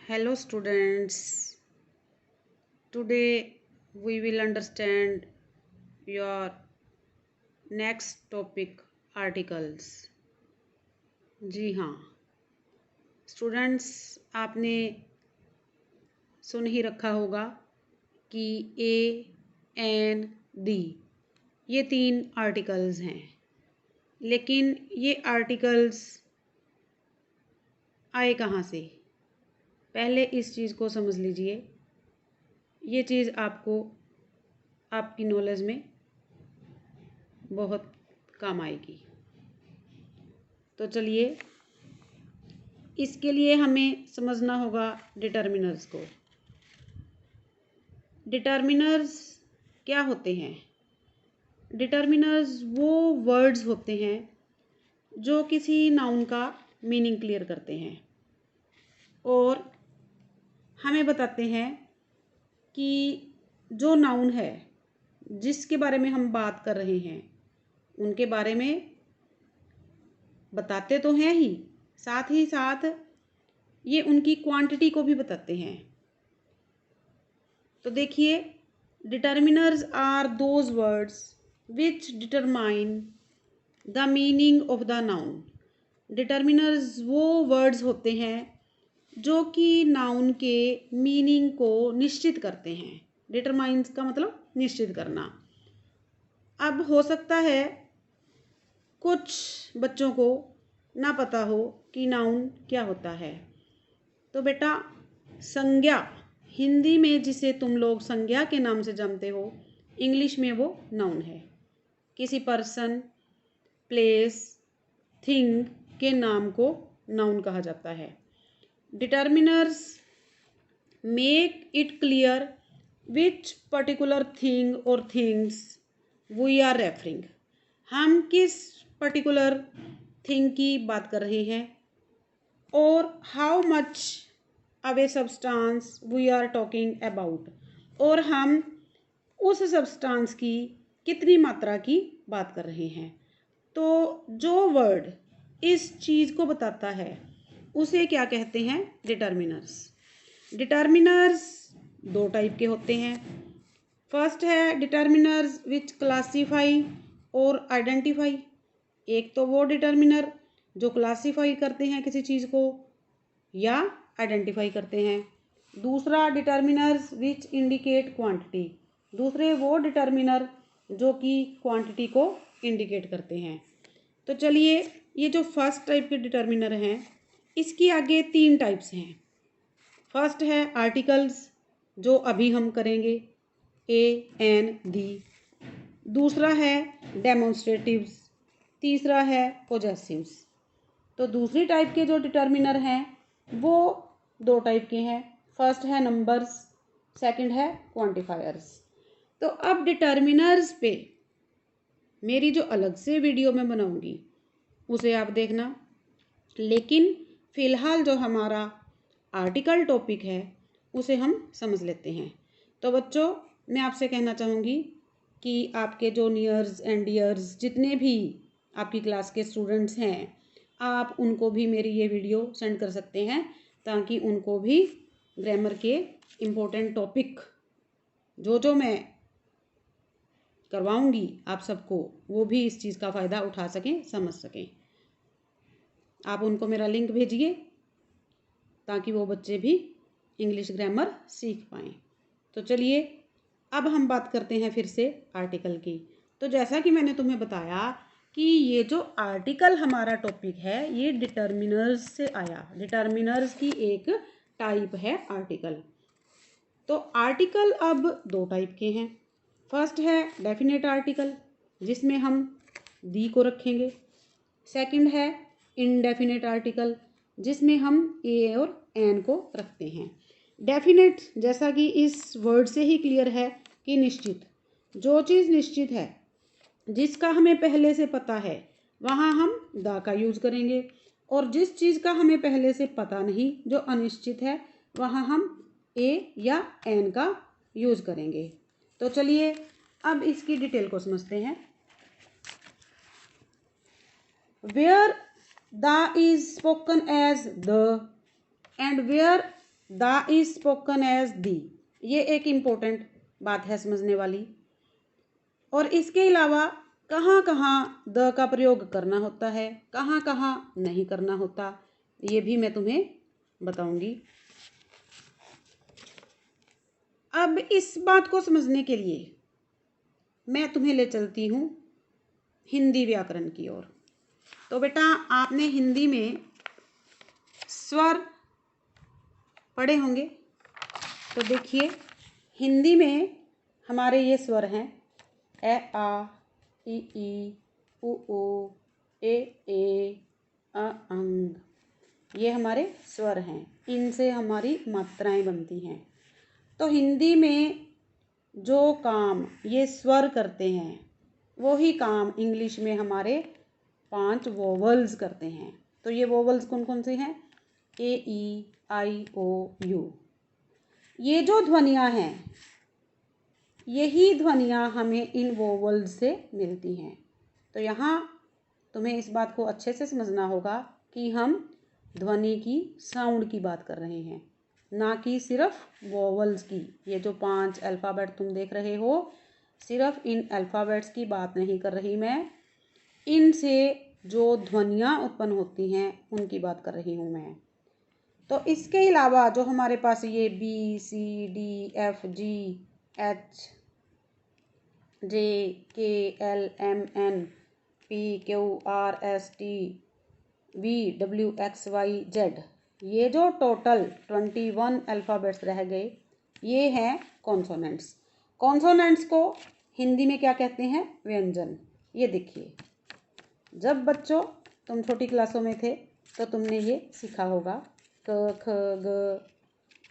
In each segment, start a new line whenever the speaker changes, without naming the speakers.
Hello students, today we will understand your next topic articles। जी हाँ students, आपने सुन ही रखा होगा कि ए एन दी ये 3 आर्टिकल्स हैं, लेकिन ये आर्टिकल्स आए कहाँ से? पहले इस चीज़ को समझ लीजिए। ये चीज़ आपको आपकी नॉलेज में बहुत काम आएगी। तो चलिए, इसके लिए हमें समझना होगा डिटर्मिनर्स को। डिटर्मिनर्स क्या होते हैं? डिटर्मिनर्स वो वर्ड्स होते हैं जो किसी नाउन का मीनिंग क्लियर करते हैं और हमें बताते हैं कि जो नाउन है जिसके बारे में हम बात कर रहे हैं उनके बारे में बताते तो हैं ही साथ ये उनकी क्वांटिटी को भी बताते हैं। तो देखिए, determiners are those words which determine the meaning of the noun. Determiners वो वर्ड्स होते हैं जो कि नाउन के मीनिंग को निश्चित करते हैं। डिटरमाइंस का मतलब निश्चित करना। अब हो सकता है कुछ बच्चों को ना पता हो कि नाउन क्या होता है। तो बेटा, संज्ञा हिंदी में जिसे तुम लोग संज्ञा के नाम से जानते हो, इंग्लिश में वो नाउन है। किसी पर्सन, प्लेस, थिंग के नाम को नाउन कहा जाता है। Determiners make it clear which particular thing और थिंग्स वी आर रेफरिंग। हम किस पर्टिकुलर थिंग की बात कर रहे हैं और how much away substance we are talking about, और हम उस सब्सटेंस की कितनी मात्रा की बात कर रहे हैं। तो जो वर्ड इस चीज़ को बताता है उसे क्या कहते हैं? डिटर्मिनर्स। डिटर्मिनर्स 2 टाइप के होते हैं। फर्स्ट है डिटर्मिनर्स विच क्लासीफाई और आइडेंटिफाई। एक तो वो डिटर्मिनर जो क्लासीफाई करते हैं किसी चीज़ को या आइडेंटिफाई करते हैं। दूसरा डिटर्मिनर्स विच इंडिकेट क्वांटिटी। दूसरे वो डिटर्मिनर जो कि क्वांटिटी को इंडिकेट करते हैं। तो चलिए, ये जो फर्स्ट टाइप के डिटर्मिनर हैं इसकी आगे 3 टाइप्स हैं। फर्स्ट है आर्टिकल्स, जो अभी हम करेंगे, ए एन दी। दूसरा है डेमोन्स्ट्रेटिव्स। तीसरा है पोजेसिव्स। तो दूसरी टाइप के जो डिटर्मिनर हैं वो 2 टाइप के हैं। फर्स्ट है नंबर्स, सेकंड है क्वांटिफायर्स। तो अब डिटर्मिनर्स पे मेरी जो अलग से वीडियो मैं बनाऊंगी उसे आप देखना, लेकिन फ़िलहाल जो हमारा आर्टिकल टॉपिक है उसे हम समझ लेते हैं। तो बच्चों, मैं आपसे कहना चाहूँगी कि आपके जो नियर्स एंड डियर्स जितने भी आपकी क्लास के स्टूडेंट्स हैं, आप उनको भी मेरी ये वीडियो सेंड कर सकते हैं ताकि उनको भी ग्रामर के इम्पोर्टेंट टॉपिक जो मैं करवाऊंगी आप सबको, वो भी इस चीज़ का फ़ायदा उठा सकें, समझ सकें। आप उनको मेरा लिंक भेजिए ताकि वो बच्चे भी इंग्लिश ग्रामर सीख पाएँ। तो चलिए, अब हम बात करते हैं फिर से आर्टिकल की। तो जैसा कि मैंने तुम्हें बताया कि ये जो आर्टिकल हमारा टॉपिक है ये डिटर्मिनर्स से आया। डिटर्मिनर्स की एक टाइप है आर्टिकल। तो आर्टिकल अब 2 टाइप के हैं। फर्स्ट है डेफिनेट आर्टिकल, जिसमें हम दी को रखेंगे। सेकंड है इनडेफिनेट आर्टिकल, जिसमें हम ए और एन को रखते हैं। डेफिनेट, जैसा कि इस वर्ड से ही क्लियर है कि निश्चित। जो चीज़ निश्चित है, जिसका हमें पहले से पता है, वहाँ हम द का यूज़ करेंगे, और जिस चीज़ का हमें पहले से पता नहीं, जो अनिश्चित है, वहाँ हम ए या एन का यूज़ करेंगे। तो चलिए, अब इसकी डिटेल को समझते हैं। Where the is spoken as the and where the is spoken as the, ये एक इम्पोर्टेंट बात है समझने वाली। और इसके अलावा कहाँ कहाँ द का प्रयोग करना होता है, कहाँ कहाँ नहीं करना होता, ये भी मैं तुम्हें बताऊंगी। अब इस बात को समझने के लिए मैं तुम्हें ले चलती हूँ हिंदी व्याकरण की ओर। तो बेटा आपने हिंदी में स्वर पढ़े होंगे, तो देखिए हिंदी में हमारे ये स्वर हैं ए आ ई उ ऊ ए अंग, ये हमारे स्वर हैं, इनसे हमारी मात्राएं बनती हैं। तो हिंदी में जो काम ये स्वर करते हैं वही काम इंग्लिश में हमारे 5 वोवल्स करते हैं। तो ये वोवल्स कौन कौन से हैं? ए ई आई ओ यू। ये जो ध्वनियाँ हैं यही ध्वनियाँ हमें इन वोवल्स से मिलती हैं। तो यहाँ तुम्हें इस बात को अच्छे से समझना होगा कि हम ध्वनि की, साउंड की बात कर रहे हैं, ना कि सिर्फ वोवल्स की। ये जो 5 अल्फ़ाबेट तुम देख रहे हो, सिर्फ इन अल्फ़ाबेट्स की बात नहीं कर रही मैं, इनसे जो ध्वनियाँ उत्पन्न होती हैं उनकी बात कर रही हूँ मैं। तो इसके अलावा जो हमारे पास ये B C D F G H J K L M N P Q R S T V W X Y Z, ये जो टोटल 21 अल्फ़ाबेट्स रह गए, ये हैं कॉन्सोनेंट्स। कॉन्सोनेंट्स को हिंदी में क्या कहते हैं? व्यंजन। ये देखिए, जब बच्चों तुम छोटी क्लासों में थे तो तुमने ये सीखा होगा क ख ग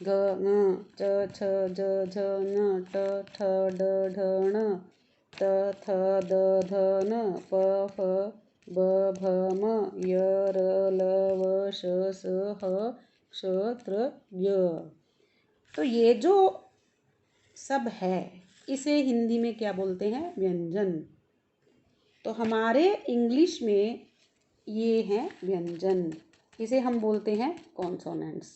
घ ङ च छ ज झ न ट ठ ड ढ ण त थ द ध न प फ ब भ म य र ल व श स ह क्ष त्र य। तो ये जो सब है इसे हिंदी में क्या बोलते हैं? व्यंजन। तो हमारे इंग्लिश में ये हैं व्यंजन, इसे हम बोलते हैं कॉन्सोनेंट्स।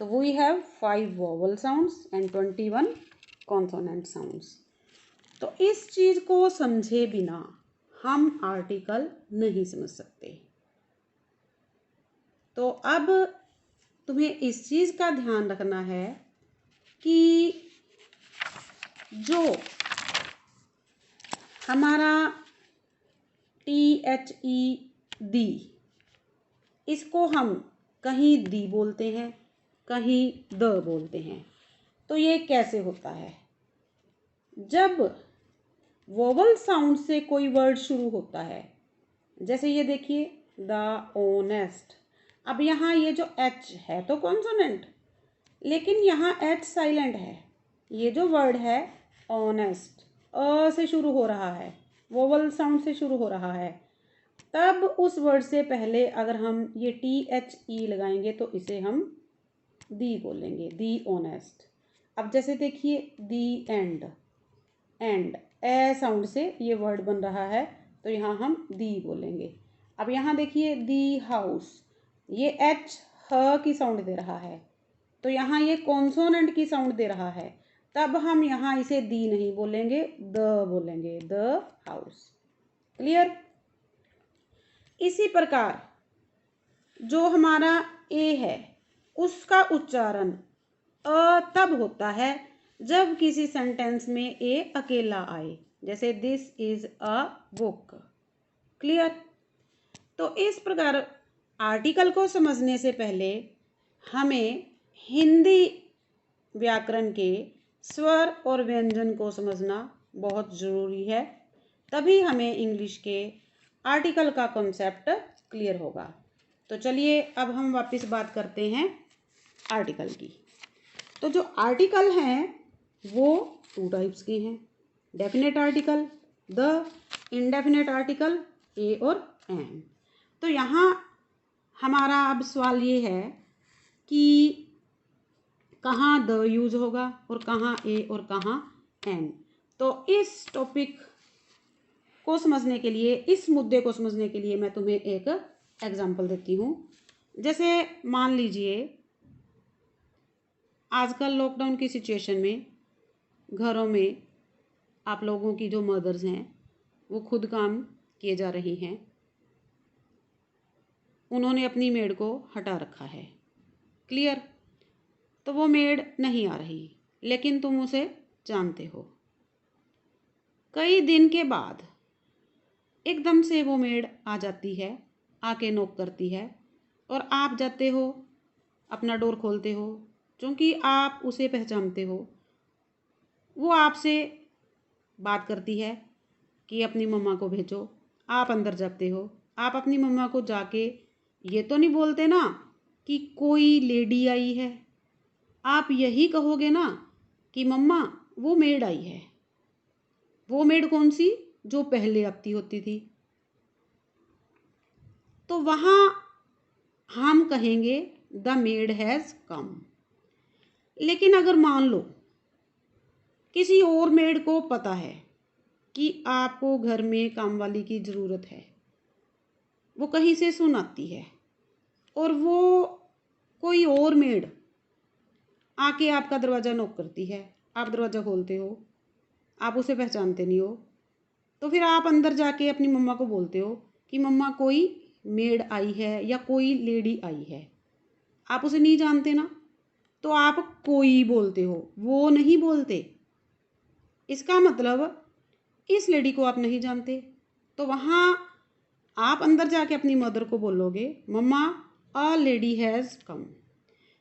तो we have 5 vowel sounds and 21 consonant sounds. तो इस चीज़ को समझे बिना हम आर्टिकल नहीं समझ सकते। तो अब तुम्हें इस चीज़ का ध्यान रखना है कि जो हमारा THE दी, इसको हम कहीं दी बोलते हैं, कहीं द बोलते हैं। तो ये कैसे होता है? जब वोवल साउंड से कोई वर्ड शुरू होता है, जैसे ये देखिए द ऑनेस्ट। अब यहाँ ये जो एच है तो कॉन्सोनेंट, लेकिन यहाँ एच साइलेंट है। ये जो वर्ड है ऑनेस्ट, अ से शुरू हो रहा है, वोवल साउंड से शुरू हो रहा है। तब उस वर्ड से पहले अगर हम ये THE लगाएंगे तो इसे हम दी बोलेंगे, दी ऑनेस्ट। अब जैसे देखिए दी एंड, एंड ए साउंड से ये वर्ड बन रहा है तो यहाँ हम दी बोलेंगे। अब यहाँ देखिए दी हाउस, ये एच ह की साउंड दे रहा है तो यहाँ ये कॉन्सोनेंट की साउंड दे रहा है, तब हम यहाँ इसे दी नहीं बोलेंगे, द बोलेंगे, द हाउस। क्लियर? इसी प्रकार जो हमारा ए है उसका उच्चारण अ तब होता है जब किसी सेंटेंस में ए अकेला आए, जैसे this is a book. Clear? तो इस प्रकार आर्टिकल को समझने से पहले हमें हिंदी व्याकरण के स्वर और व्यंजन को समझना बहुत ज़रूरी है, तभी हमें इंग्लिश के आर्टिकल का कॉन्सेप्ट क्लियर होगा। तो चलिए अब हम वापस बात करते हैं आर्टिकल की। तो जो आर्टिकल हैं वो 2 टाइप्स के हैं, definite article, the, indefinite article a और एन। तो यहाँ हमारा अब सवाल ये है कि कहाँ द यूज होगा और कहाँ ए और कहाँ एन। तो इस टॉपिक को समझने के लिए, इस मुद्दे को समझने के लिए मैं तुम्हें एक एग्जाम्पल देती हूँ। जैसे मान लीजिए आजकल लॉकडाउन की सिचुएशन में घरों में आप लोगों की जो मदर्स हैं वो खुद काम किए जा रही हैं, उन्होंने अपनी मेड को हटा रखा है। क्लियर? तो वो मेड नहीं आ रही, लेकिन तुम उसे जानते हो। कई दिन के बाद एकदम से वो मेड आ जाती है, आके नॉक करती है और आप जाते हो, अपना डोर खोलते हो। क्योंकि आप उसे पहचानते हो, वो आपसे बात करती है कि अपनी मम्मा को भेजो। आप अंदर जाते हो, आप अपनी मम्मा को जाके ये तो नहीं बोलते ना कि कोई लेडी आई है, आप यही कहोगे ना कि मम्मा वो मेड आई है। वो मेड कौन सी? जो पहले आती होती थी। तो वहाँ हम कहेंगे द मेड हैज़ कम। लेकिन अगर मान लो किसी और मेड को पता है कि आपको घर में काम वाली की ज़रूरत है, वो कहीं से सुन आती है और वो कोई और मेड आके आपका दरवाज़ा नॉक करती है, आप दरवाज़ा खोलते हो, आप उसे पहचानते नहीं हो, तो फिर आप अंदर जाके अपनी मम्मा को बोलते हो कि मम्मा कोई मेड आई है या कोई लेडी आई है। आप उसे नहीं जानते ना, तो आप कोई बोलते हो, वो नहीं बोलते। इसका मतलब इस लेडी को आप नहीं जानते। तो वहाँ आप अंदर जाके अपनी मदर को बोलोगे मम्मा अ लेडी हैज़ कम।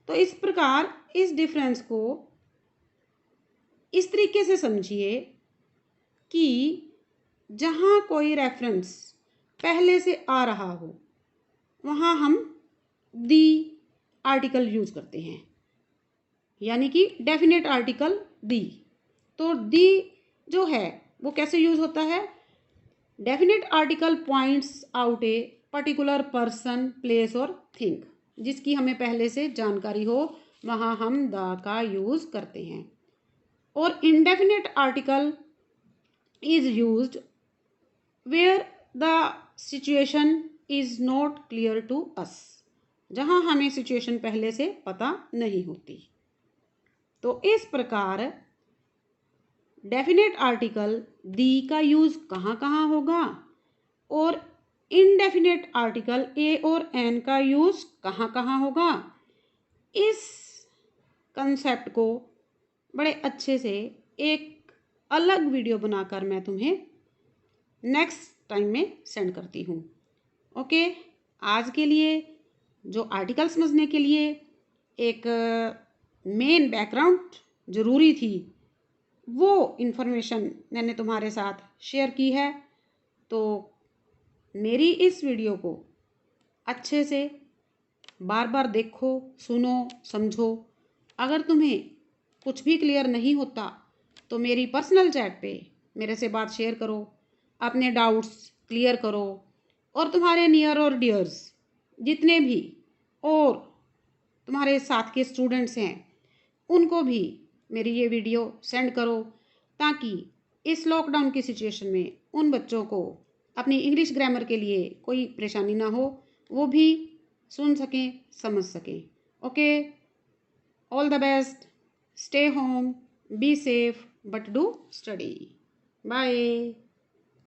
तो इस प्रकार इस डिफरेंस को इस तरीके से समझिए कि जहाँ कोई रेफरेंस पहले से आ रहा हो वहाँ हम दी आर्टिकल यूज़ करते हैं, यानी कि डेफिनेट आर्टिकल दी। तो दी जो है वो कैसे यूज़ होता है? Definite article points out a particular person, place और थिंग। जिसकी हमें पहले से जानकारी हो वहाँ हम द का यूज़ करते हैं। और indefinite article is used where the situation is not clear to us, जहाँ हमें सिचुएशन पहले से पता नहीं होती। तो इस प्रकार डेफिनेट आर्टिकल दी का यूज़ कहाँ कहाँ होगा और इनडेफिनेट आर्टिकल ए और एन का यूज़ कहाँ कहाँ होगा, इस कंसेप्ट को बड़े अच्छे से एक अलग वीडियो बनाकर मैं तुम्हें नेक्स्ट टाइम में सेंड करती हूँ। ओके, आज के लिए जो आर्टिकल समझने के लिए एक मेन बैकग्राउंड ज़रूरी थी, वो इन्फॉर्मेशन मैंने तुम्हारे साथ शेयर की है। तो मेरी इस वीडियो को अच्छे से बार बार देखो, सुनो, समझो। अगर तुम्हें कुछ भी क्लियर नहीं होता तो मेरी पर्सनल चैट पे मेरे से बात शेयर करो, अपने डाउट्स क्लियर करो। और तुम्हारे नियर और डियर्स जितने भी और तुम्हारे साथ के स्टूडेंट्स हैं उनको भी मेरी ये वीडियो सेंड करो, ताकि इस लॉकडाउन की सिचुएशन में उन बच्चों को अपनी इंग्लिश ग्रामर के लिए कोई परेशानी ना हो, वो भी सुन सकें, समझ सकें। Okay, all the best, stay home, be safe, but do study. Bye.